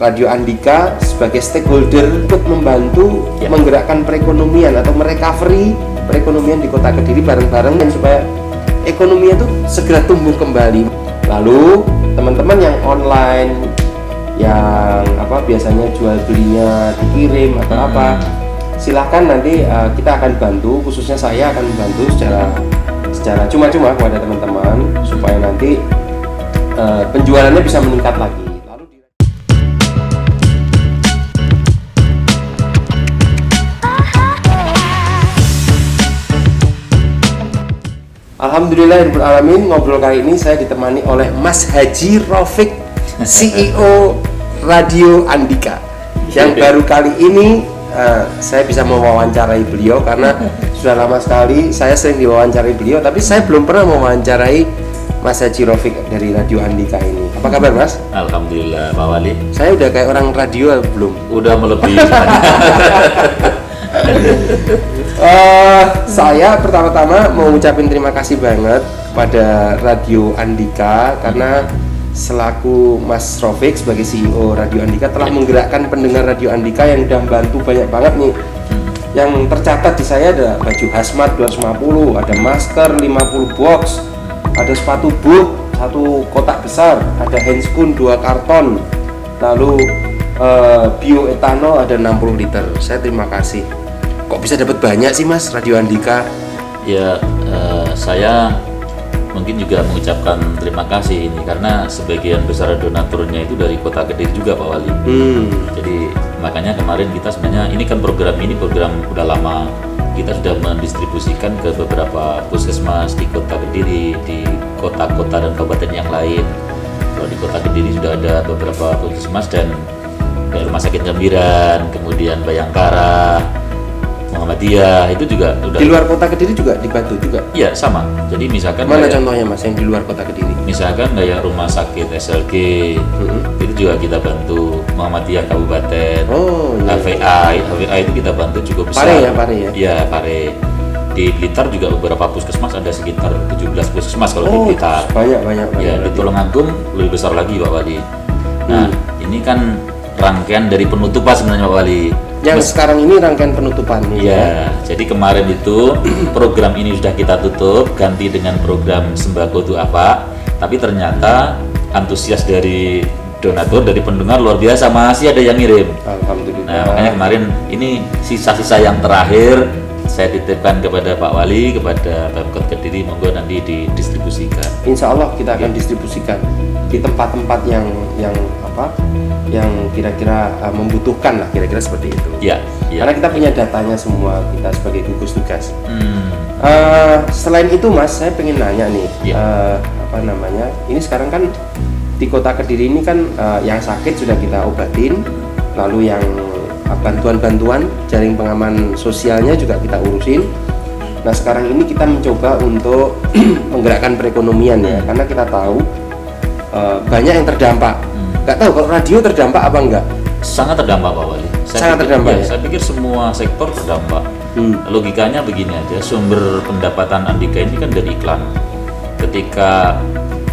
Radio Andika sebagai stakeholder untuk membantu menggerakkan perekonomian atau merecovery perekonomian di Kota Kediri bareng-bareng dan supaya ekonominya itu segera tumbuh kembali. Lalu teman-teman yang online yang biasanya jual belinya dikirim atau silahkan nanti kita akan bantu, khususnya saya akan membantu secara cuma-cuma kepada teman-teman supaya nanti penjualannya bisa meningkat lagi. Alhamdulillahirrahmanirrahim, ngobrol kali ini saya ditemani oleh Mas Haji Rafiq, CEO Radio Andika. Yang baru kali ini saya bisa mewawancarai beliau karena sudah lama sekali saya sering diwawancarai beliau, tapi saya belum pernah mewawancarai Mas Haji Rafiq dari Radio Andika ini. Apa kabar Mas? Alhamdulillah Pak Wali. Saya udah kayak orang radio belum? Udah melebihi. Saya pertama-tama mau ucapin terima kasih banget pada Radio Andika karena selaku Mas Rafiq sebagai CEO Radio Andika telah menggerakkan pendengar Radio Andika yang udah membantu banyak banget nih. Yang tercatat di saya ada baju hazmat 250, ada masker 50 box, ada sepatu boot 1 kotak besar, ada handscoon 2 karton, lalu bioetanol ada 60 liter. Saya terima kasih. Kok bisa dapat banyak sih Mas Radio Andika? Ya, saya mungkin juga mengucapkan terima kasih ini karena sebagian besar donaturnya itu dari Kota Kediri juga Pak Wali. Jadi makanya kemarin kita sebenarnya ini kan program udah lama kita sudah mendistribusikan ke beberapa puskesmas di Kota Kediri, di kota-kota dan kabupaten yang lain. Kalau di Kota Kediri sudah ada beberapa puskesmas dan Rumah Sakit Gambiran, kemudian Bayangkara, Muhammadiyah, itu juga udah. Di luar Kota Kediri juga dibantu juga? Iya, sama. Jadi misalkan mana contohnya Mas yang di luar Kota Kediri? Misalkan kayak Rumah Sakit SLG, itu juga kita bantu. Muhammadiyah Kabupaten, HVA itu kita bantu cukup besar. Pare ya? Iya, Pare. Di Blitar juga beberapa puskesmas, ada sekitar 17 puskesmas kalau di Blitar. Banyak. Ya, di Tulungagung lebih besar lagi Pak Wali. Nah, ini kan rangkaian dari penutupan sebenarnya Pak Wali. Yang sekarang ini rangkaian penutupan. Iya, jadi kemarin itu program ini sudah kita tutup, ganti dengan program Sembako Du'afa. Tapi ternyata antusias dari donatur, dari pendengar luar biasa, masih ada yang ngirim. Alhamdulillah. Nah, makanya kemarin ini sisa-sisa yang terakhir saya titipkan kepada Pak Wali, kepada Pemkot Kediri, monggo nanti didistribusikan. Insya Allah kita akan distribusikan di tempat-tempat yang kira-kira membutuhkan lah, kira-kira seperti itu. Iya. Karena kita punya datanya semua, kita sebagai gugus tugas. Selain itu Mas, saya pengen nanya nih, ini sekarang kan di Kota Kediri ini kan yang sakit sudah kita obatin, lalu yang bantuan-bantuan jaring pengaman sosialnya juga kita urusin. Nah sekarang ini kita mencoba untuk menggerakkan perekonomian ya, karena kita tahu banyak yang terdampak. Nggak tahu kalau radio terdampak apa enggak? Sangat terdampak Pak Wali. Terdampak ya? Saya pikir semua sektor terdampak. Logikanya begini aja, sumber pendapatan Andika ini kan dari iklan. Ketika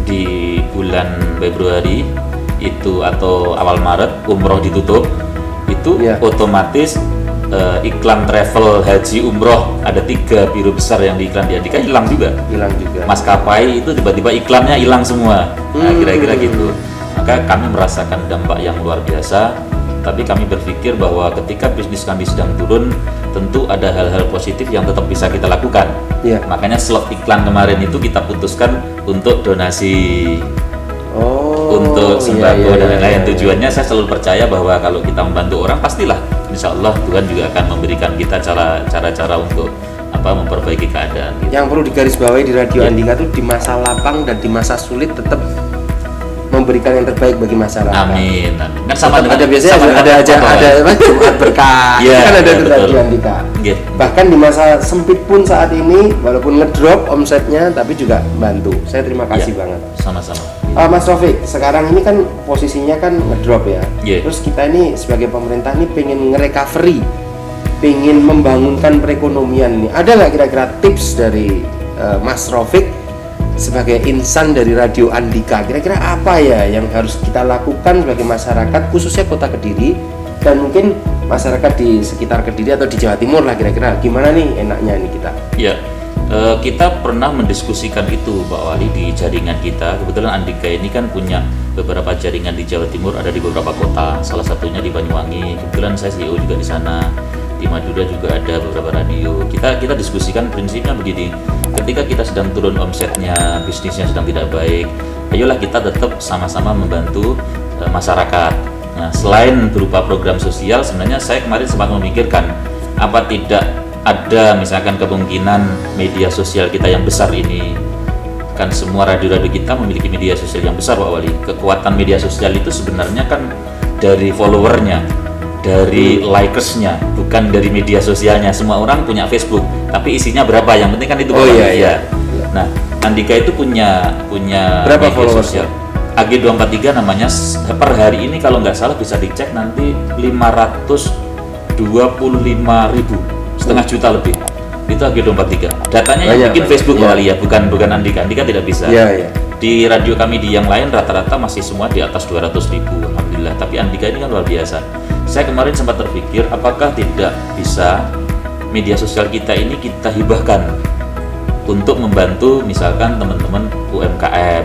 di bulan Februari itu atau awal Maret umroh ditutup, itu otomatis iklan travel haji umroh ada 3 biru besar yang di iklan di Andika hilang juga. Maskapai itu tiba-tiba iklannya hilang semua. Nah, kira-kira gitu. Maka kami merasakan dampak yang luar biasa, tapi kami berpikir bahwa ketika bisnis kami sedang turun, tentu ada hal-hal positif yang tetap bisa kita lakukan. Makanya slot iklan kemarin itu kita putuskan untuk donasi, untuk sembako dan lain-lain. Tujuannya saya selalu percaya bahwa kalau kita membantu orang, pastilah insya Allah Tuhan juga akan memberikan kita cara-cara untuk memperbaiki keadaan gitu. Yang perlu digarisbawahi di Radio Andika itu di masa lapang dan di masa sulit tetap memberikan yang terbaik bagi masyarakat. Amin. Kan sama dengan biasanya ada Jumat berkah. Kan ada di Radio Andika. Bahkan di masa sempit pun saat ini walaupun ngedrop omsetnya tapi juga bantu. Saya terima kasih banget. Sama-sama. Mas Rafiq, sekarang ini kan posisinya kan ngedrop ya. Terus kita ini sebagai pemerintah ini pengen nge-recovery, pengen membangunkan perekonomian nih. Ada nggak kira-kira tips dari Mas Rafiq sebagai insan dari Radio Andika, kira-kira apa ya yang harus kita lakukan sebagai masyarakat khususnya Kota Kediri dan mungkin masyarakat di sekitar Kediri atau di Jawa Timur lah, kira-kira gimana nih enaknya nih kita? Ya, kita pernah mendiskusikan itu Pak Wali di jaringan kita. Kebetulan Andika ini kan punya beberapa jaringan di Jawa Timur, ada di beberapa kota, salah satunya di Banyuwangi. Kebetulan saya CEO juga di sana. Di Madura juga ada beberapa radio. Kita diskusikan prinsipnya begini. Ketika kita sedang turun omsetnya, bisnisnya sedang tidak baik, ayolah kita tetap sama-sama membantu masyarakat. Nah, selain berupa program sosial, sebenarnya saya kemarin sempat memikirkan apa tidak ada misalkan kemungkinan media sosial kita yang besar ini, kan semua radio-radio kita memiliki media sosial yang besar Pak Wali. Kekuatan media sosial itu sebenarnya kan dari followernya, dari likersnya, bukan dari media sosialnya. Semua orang punya Facebook, tapi isinya berapa? Yang penting kan itu. Oh iya, iya. Nah, Andika itu punya berapa media followers sosial. AG243 namanya, per hari ini kalau nggak salah bisa dicek nanti 525.000, setengah juta lebih. Itu AG243. Datanya yang bikin Facebook Pak Wali ya, bukan Andika. Andika tidak bisa. Iya. Di radio kami di yang lain rata-rata masih semua di atas 200.000, alhamdulillah. Tapi Andika ini kan luar biasa. Saya kemarin sempat terpikir apakah tidak bisa media sosial kita ini kita hibahkan untuk membantu misalkan teman-teman UMKM.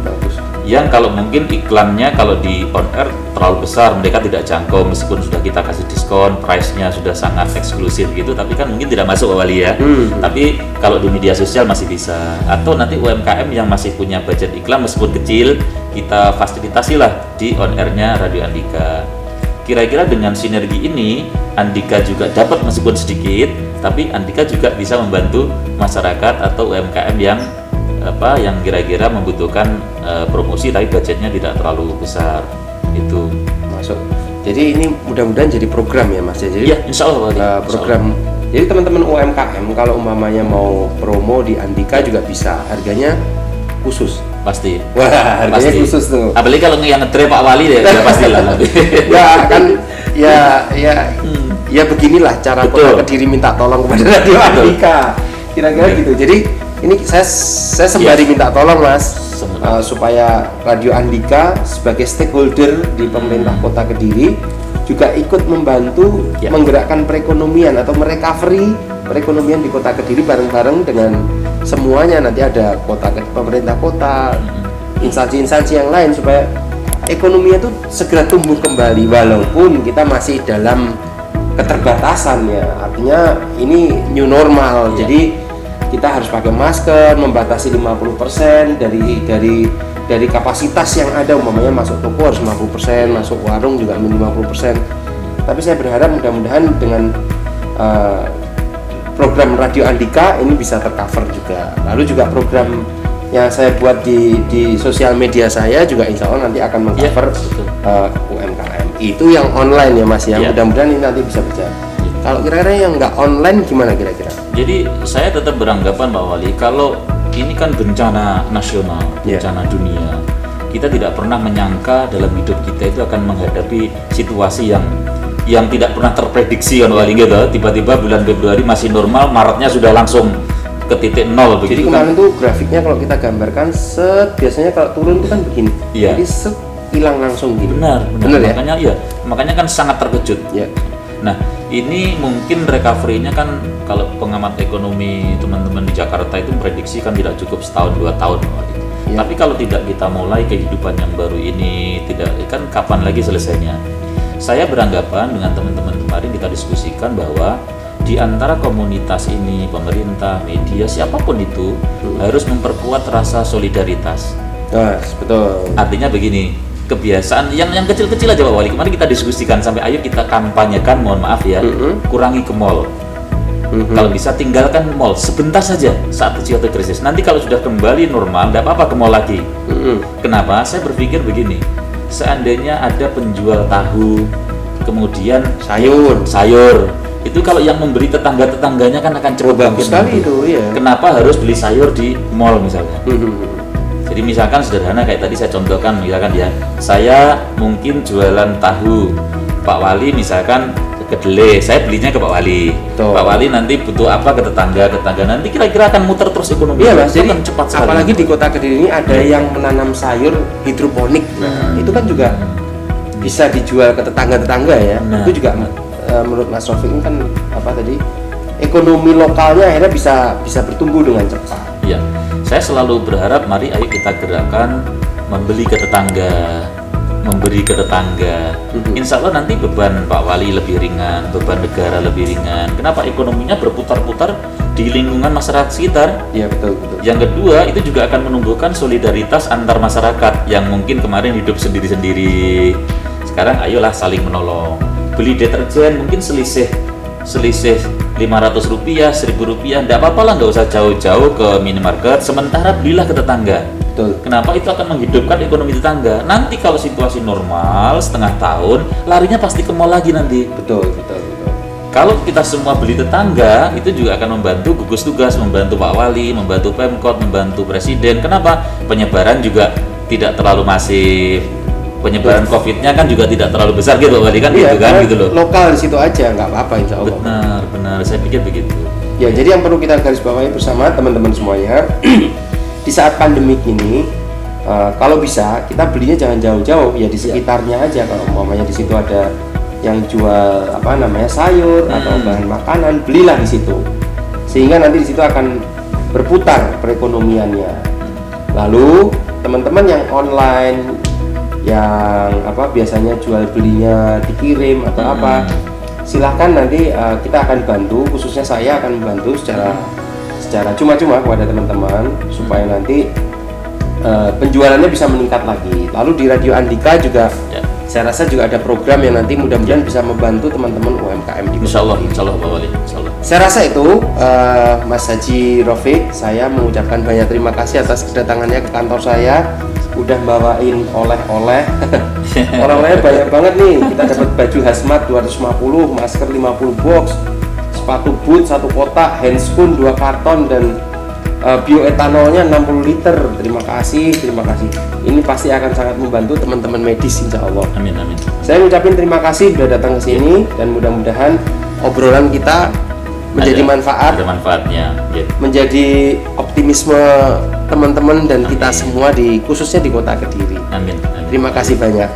Bagus. Yang kalau mungkin iklannya kalau di on air terlalu besar, mereka tidak jangkau meskipun sudah kita kasih diskon, price-nya sudah sangat eksklusif gitu, tapi kan mungkin tidak masuk Pak Wali ya. Tapi kalau di media sosial masih bisa. Atau nanti UMKM yang masih punya budget iklan meskipun kecil, kita fasilitasilah di on air-nya Radio Andika. Kira-kira dengan sinergi ini Andika juga dapat meskipun sedikit, tapi Andika juga bisa membantu masyarakat atau UMKM yang kira-kira membutuhkan promosi tapi budgetnya tidak terlalu besar. Itu masuk. Jadi ini mudah-mudahan jadi program ya Mas ya. Jadi ya, insya Allah program. Jadi teman-teman UMKM kalau umpamanya mau promo di Andika juga bisa. Harganya khusus. Pasti. Wah, harganya pasti. Khusus tuh. Apalagi kalau yang ngetre Pak Wali deh, ya pastilah nanti. Ya kan, ya beginilah cara Kota Kediri minta tolong kepada Radio Andika. Kira-kira gitu. Jadi ini saya sembari minta tolong Mas, supaya Radio Andika sebagai stakeholder di pemerintah Kota Kediri juga ikut membantu menggerakkan perekonomian atau merecovery perekonomian di Kota Kediri bareng-bareng dengan semuanya. Nanti ada pemerintah kota, instansi-instansi yang lain supaya ekonominya itu segera tumbuh kembali walaupun kita masih dalam keterbatasan ya. Artinya ini new normal. Jadi kita harus pakai masker, membatasi 50% dari kapasitas yang ada. Umpamanya masuk toko harus 50%, masuk warung juga 50%. Tapi saya berharap mudah-mudahan dengan program Radio Andika ini bisa tercover juga. Lalu juga program yang saya buat di sosial media saya juga insya Allah nanti akan mengcover UMKM. Itu yang online ya Mas ya. Mudah-mudahan ini nanti bisa berjalan. Kalau kira-kira yang nggak online gimana kira-kira? Jadi saya tetap beranggapan Pak Wali, kalau ini kan bencana nasional, bencana dunia. Kita tidak pernah menyangka dalam hidup kita itu akan menghadapi situasi yang tidak pernah terprediksi kan Wali gitu. Tiba-tiba bulan Februari masih normal, Maretnya sudah langsung ke titik nol begitu. Jadi kemarin tuh grafiknya kalau kita gambarkan biasanya kalau turun itu kan begini. Jadi hilang langsung gitu. Benar ya. Makanya kan sangat terkejut. Nah, ini mungkin recovery-nya kan kalau pengamat ekonomi teman-teman di Jakarta itu prediksi kan tidak cukup setahun 2 tahun. Tapi kalau tidak kita mulai kehidupan yang baru ini, tidak kan kapan lagi selesainya? Saya beranggapan dengan teman-teman kemarin kita diskusikan bahwa di antara komunitas ini, pemerintah, media, siapapun itu harus memperkuat rasa solidaritas. Betul. Artinya begini, kebiasaan yang kecil-kecil aja Pak Wali. Kemarin kita diskusikan sampai ayo kita kampanyekan, mohon maaf ya, kurangi ke mall. Kalau bisa tinggalkan mall sebentar saja saat atau krisis. Nanti kalau sudah kembali normal, tidak apa-apa ke mall lagi. Kenapa? Saya berpikir begini, seandainya ada penjual tahu, kemudian sayur, itu kalau yang memberi tetangga-tetangganya kan akan cepat bagus sekali itu ya. Kenapa harus beli sayur di mall misalnya? Jadi misalkan sederhana kayak tadi saya contohkan, misalkan ya, saya mungkin jualan tahu, Pak Wali misalkan kedelai, saya belinya ke Pak Wali. Betul. Pak Wali nanti butuh apa ke tetangga nanti kira-kira akan muter terus ekonomi. Iya Mas, Itu jadi kan cepat sekali. apalagi di Kota Kediri ini ada yang menanam sayur hidroponik. Nah, itu kan juga bisa dijual ke tetangga-tetangga ya. Nah. Itu juga menurut Mas Rofik ini kan apa tadi? Ekonomi lokalnya akhirnya bisa bertumbuh dengan cepat. Iya, saya selalu berharap mari ayo kita gerakan membeli ke tetangga, memberi ke tetangga. Insya Allah nanti beban Pak Wali lebih ringan, beban negara lebih ringan. Kenapa? Ekonominya berputar-putar di lingkungan masyarakat sekitar. Iya betul. Yang kedua, itu juga akan menumbuhkan solidaritas antar masyarakat yang mungkin kemarin hidup sendiri-sendiri. Sekarang ayolah saling menolong. Beli deterjen mungkin selisih 500 rupiah, 1000 rupiah, enggak apa-apa lah, nggak usah jauh-jauh ke minimarket, sementara belilah ke tetangga. Betul. Kenapa? Itu akan menghidupkan ekonomi tetangga. Nanti kalau situasi normal setengah tahun, larinya pasti ke mall lagi nanti. Betul. Kalau kita semua beli tetangga, itu juga akan membantu gugus tugas, membantu Pak Wali, membantu Pemkot, membantu Presiden. Kenapa? Penyebaran juga tidak terlalu masif. Penyebaran COVID-nya kan juga tidak terlalu besar gitu Pak Wali kan, Iya, gitu kan, gitu loh. Lokal di situ aja nggak apa-apa insya Allah. Benar, saya pikir begitu. Ya, jadi yang perlu kita garis bawahi bersama teman-teman semuanya, di saat pandemik ini, kalau bisa kita belinya jangan jauh-jauh, ya di sekitarnya aja. Kalau umpamanya di situ ada yang jual sayur atau bahan makanan, belilah di situ, sehingga nanti di situ akan berputar perekonomiannya. Lalu teman-teman yang online, yang biasanya jual belinya dikirim atau apa, silahkan nanti kita akan bantu, khususnya saya akan membantu secara cuma-cuma kepada teman-teman supaya nanti penjualannya bisa meningkat lagi. Lalu di Radio Andika juga saya rasa juga ada program yang nanti mudah-mudahan bisa membantu teman-teman UMKM di Insya Allah Pak Wali, Insya Allah. Saya rasa itu Mas Haji Rofik, saya mengucapkan banyak terima kasih atas kedatangannya ke kantor saya, udah bawain oleh-oleh. Oleh-olehnya banyak banget nih. Kita dapat baju hazmat 250, masker 50 box, sepatu boot 1 kotak, handscoon 2 karton, dan bioetanolnya 60 liter. Terima kasih. Ini pasti akan sangat membantu teman-teman medis insya Allah. Amin. Saya ngucapin terima kasih sudah datang ke sini, dan mudah-mudahan obrolan kita menjadi manfaat, ada manfaatnya, menjadi optimisme teman-teman dan kita semua khususnya di Kota Kediri. Amin. Terima kasih banyak.